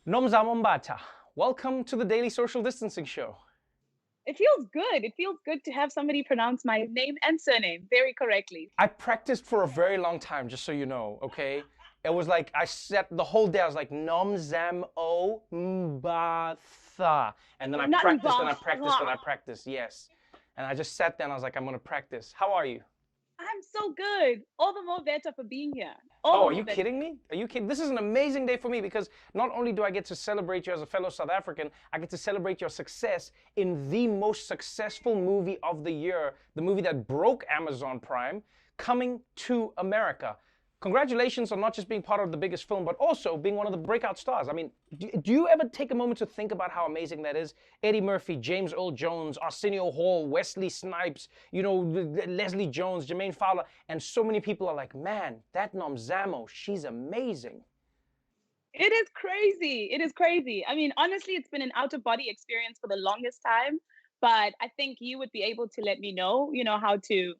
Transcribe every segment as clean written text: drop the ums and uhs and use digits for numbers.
Nomzamo Mbatha, welcome to the Daily Social Distancing Show. It feels good. It feels good to have somebody pronounce my name and surname very correctly. I practiced for a very long time, just so you know, okay? It was like I sat the whole day, I was like, Nomzamo Mbatha. And then I Not practiced and I involved. practiced and I practiced, yes. And I just sat there and I was like, I'm gonna practice. How are you? I'm so good. All the more better for being here. All Oh, the are more you better. kidding me? Are you kidding? This is an amazing day for me because not only do I get to celebrate you as a fellow South African, I get to celebrate your success in the most successful movie of the year, the movie that broke Amazon Prime, coming to America. Congratulations on not just being part of the biggest film, but also being one of the breakout stars. I mean, do you ever take a moment to think about how amazing that is? Eddie Murphy, James Earl Jones, Arsenio Hall, Wesley Snipes, Leslie Jones, Jermaine Fowler, and so many people are like, man, that Nomzamo, she's amazing. It is crazy. It is crazy. I mean, honestly, it's been an out of body experience for the longest time. But I think you would be able to let me know, how to,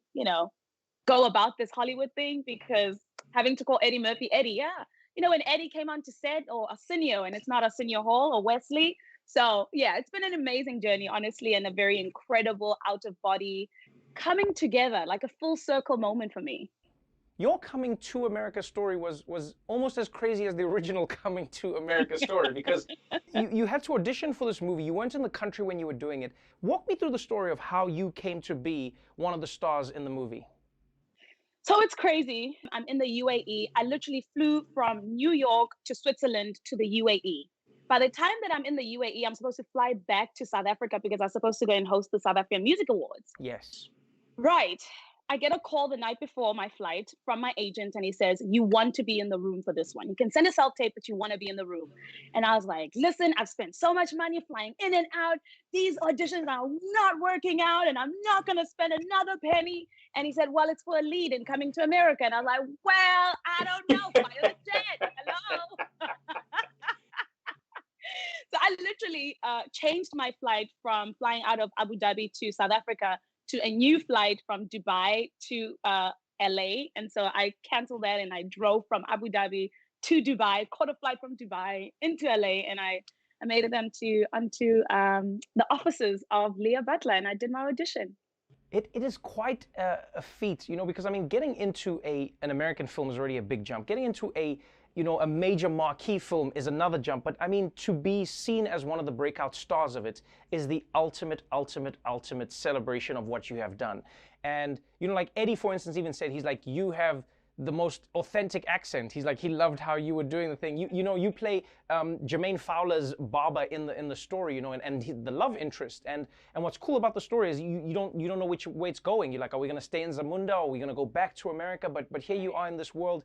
go about this Hollywood thing because having to call Eddie Murphy Eddie, yeah. When Eddie came onto set or Arsenio and it's not Arsenio Hall or Wesley. So yeah, it's been an amazing journey, honestly, and a very incredible out of body coming together, like a full circle moment for me. Your Coming to America story was almost as crazy as the original Coming to America story because you had to audition for this movie. You weren't in the country when you were doing it. Walk me through the story of how you came to be one of the stars in the movie. So it's crazy. I'm in the UAE. I literally flew from New York to Switzerland to the UAE. By the time that I'm in the UAE, I'm supposed to fly back to South Africa because I'm supposed to go and host the South African Music Awards. Yes. Right. I get a call the night before my flight from my agent, and he says, "You want to be in the room for this one. You can send a self tape, but you want to be in the room." And I was like, "Listen, I've spent so much money flying in and out. These auditions are not working out, and I'm not going to spend another penny." And he said, "Well, it's for a lead in Coming to America." And I was like, "Well, I don't know. Fire the jet. Hello." So I literally changed my flight from flying out of Abu Dhabi to South Africa to a new flight from Dubai to LA. And so I canceled that and I drove from Abu Dhabi to Dubai, caught a flight from Dubai into LA, and I made it onto the offices of Leah Butler, and I did my audition. It is quite a feat, because I mean, getting into an American film is already a big jump. Getting into a major marquee film is another jump. But I mean, to be seen as one of the breakout stars of it is the ultimate celebration of what you have done. And, like Eddie, for instance, even said, he's like, you have the most authentic accent. He's like, he loved how you were doing the thing. You play Jermaine Fowler's barber in the story, and the love interest. And what's cool about the story is you don't know which way it's going. You're like, are we gonna stay in Zamunda? Or are we gonna go back to America? But here you are in this world.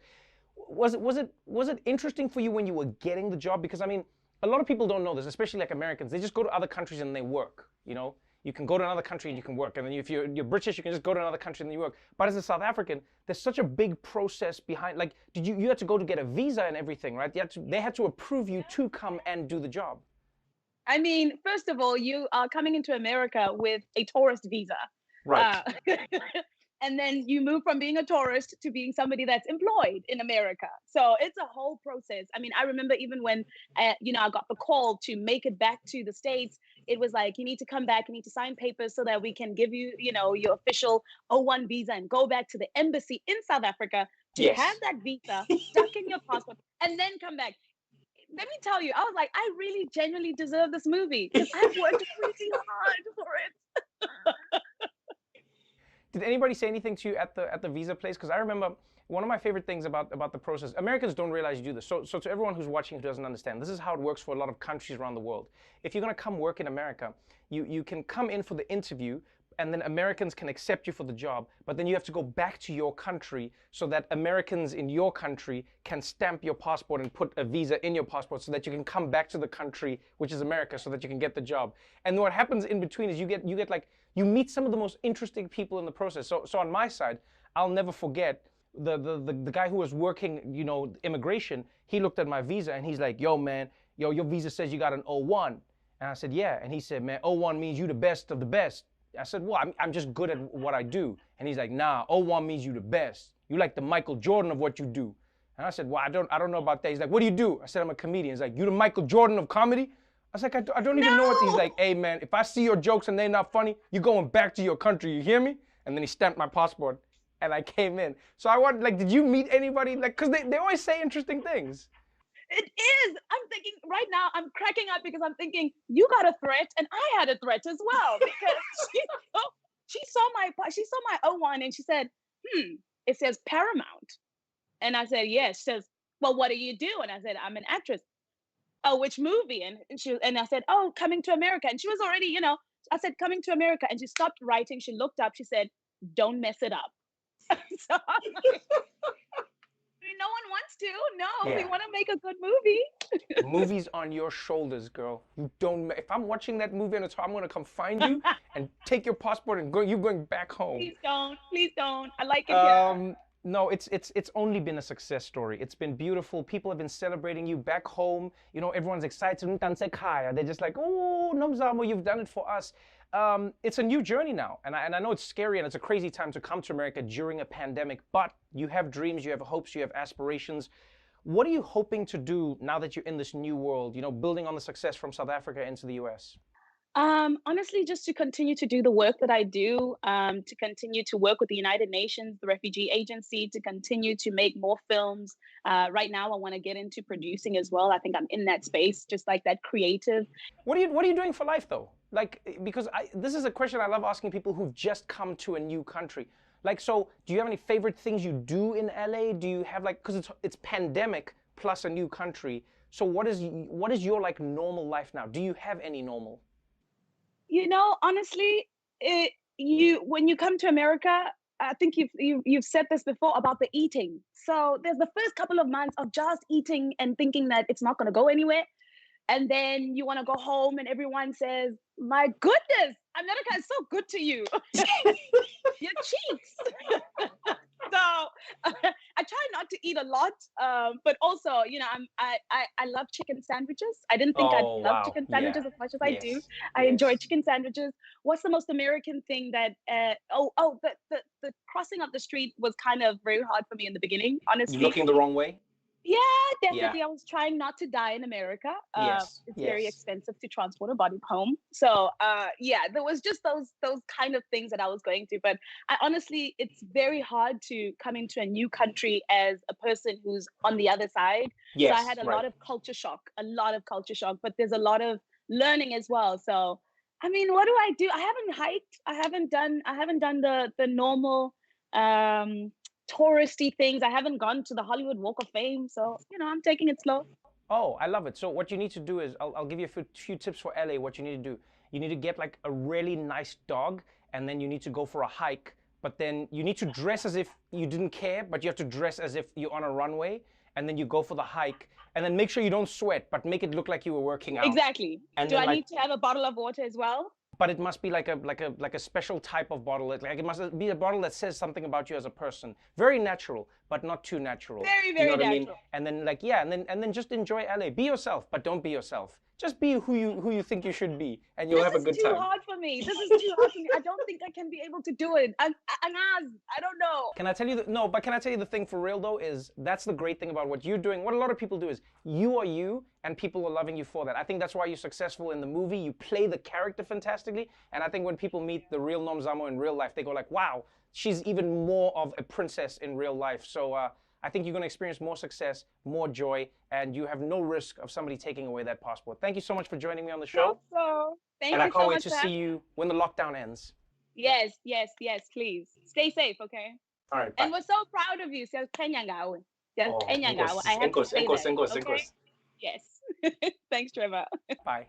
Was it interesting for you when you were getting the job? Because I mean, a lot of people don't know this, especially like Americans. They just go to other countries and they work. You can go to another country and you can work. And then if you're British, you can just go to another country and you work. But as a South African, there's such a big process behind. Like, you had to go to get a visa and everything, right? They had to approve you to come and do the job. I mean, first of all, you are coming into America with a tourist visa. Right. And then you move from being a tourist to being somebody that's employed in America. So it's a whole process. I mean, I remember even when, I got the call to make it back to the States, it was like, you need to come back, you need to sign papers so that we can give you, your official O1 visa and go back to the embassy in South Africa to Yes. have that visa stuck in your passport and then come back. Let me tell you, I was like, I really genuinely deserve this movie because I've worked really hard for it. Did anybody say anything to you at the visa place? Because I remember one of my favorite things about the process. Americans don't realize you do this. So to everyone who's watching who doesn't understand, this is how it works for a lot of countries around the world. If you're going to come work in America, you can come in for the interview, and then Americans can accept you for the job, but then you have to go back to your country so that Americans in your country can stamp your passport and put a visa in your passport so that you can come back to the country, which is America, so that you can get the job. And what happens in between is you meet some of the most interesting people in the process. So on my side, I'll never forget the guy who was working, immigration. He looked at my visa and he's like, "Yo, man, your visa says you got an O1." And I said, "Yeah." And he said, "Man, O1 means you the best of the best." I said, "Well, I'm just good at what I do." And he's like, "Nah, O1 means you the best. You like the Michael Jordan of what you do." And I said, well, I don't know about that. He's like, what do you do? I said, I'm a comedian. He's like, you the Michael Jordan of comedy? I was like, I don't even know what. He's like, hey man, if I see your jokes and they're not funny, you're going back to your country, you hear me? And then he stamped my passport and I came in. So I want, like, did you meet anybody? Like, cause they always say interesting things. It is. I'm thinking right now, I'm cracking up because I'm thinking, you got a threat and I had a threat as well. Because she saw my O1 and she said, it says Paramount. And I said, yes. She says, well, what do you do? And I said, I'm an actress. Oh, which movie? And I said, oh, Coming to America. And she was already, I said, Coming to America. And she stopped writing. She looked up. She said, don't mess it up. So I'm like, no one wants to. No, we want to make a good movie. Movies on your shoulders, girl. You don't. If I'm watching that movie and I'm gonna come find you and take your passport and go. You're going back home. Please don't. Please don't. I like it here. No, it's only been a success story. It's been beautiful. People have been celebrating you back home. You know, everyone's excited. They're just like, oh, Nomzamo, you've done it for us. It's a new journey now, and I know it's scary and it's a crazy time to come to America during a pandemic, but you have dreams, you have hopes, you have aspirations. What are you hoping to do now that you're in this new world, you know, building on the success from South Africa into the US? Honestly, just to continue to do the work that I do, to continue to work with the United Nations, the Refugee Agency, to continue to make more films. Right now, I want to get into producing as well. I think I'm in that space, just like that creative. What are you doing for life though? Like, because this is a question I love asking people who've just come to a new country. Like, so do you have any favorite things you do in LA? Do you have like, because it's pandemic plus a new country. So what is your like normal life now? Do you have any normal? Honestly, when you come to America, I think you've said this before about the eating. So there's the first couple of months of just eating and thinking that it's not going to go anywhere. And then you want to go home and everyone says, my goodness, America is so good to you. Your cheeks. So I try not to eat a lot, but also, I love chicken sandwiches. I didn't think I'd love chicken sandwiches as much as I do. I enjoy chicken sandwiches. What's the most American thing that? The crossing of the street was kind of very hard for me in the beginning. Honestly, looking the wrong way. Yeah, definitely. I was trying not to die in America. It's very expensive to transport a body home. So there was just those kind of things that I was going through. But I honestly, it's very hard to come into a new country as a person who's on the other side. Yes, so I had a lot of culture shock, but there's a lot of learning as well. So, I mean, what do I do? I haven't hiked. I haven't done the normal touristy things. I haven't gone to the Hollywood Walk of Fame, so I'm taking it slow. Oh, I love it. So what you need to do is, I'll give you a few tips for LA. What you need to do, you need to get like a really nice dog, and then you need to go for a hike. But then you need to dress as if you didn't care, but you have to dress as if you're on a runway, and then you go for the hike, and then make sure you don't sweat, but make it look like you were working out. Exactly. And do I need to have a bottle of water as well? But it must be like a special type of bottle. Like it must be a bottle that says something about you as a person. Very natural, but not too natural. Very, very natural. I mean? And then and then just enjoy LA. Be yourself, but don't be yourself. Just be who you think you should be, and you'll have a good time. This is too hard for me. This is too hard for me. I don't think I can be able to do it. I don't know. Can I tell you can I tell you the thing for real though is that's the great thing about what you're doing. What a lot of people do is you are you, and people are loving you for that. I think that's why you're successful in the movie. You play the character fantastically, and I think when people meet the real Nomzamo in real life, they go like, wow, she's even more of a princess in real life. So I think you're going to experience more success, more joy, and you have no risk of somebody taking away that passport. Thank you so much for joining me on the show. Thank you so much. And I can't wait to see you when the lockdown ends. Yes, please. Stay safe, okay? All right, bye. And we're so proud of you. Yes. Thanks, Trevor. Bye.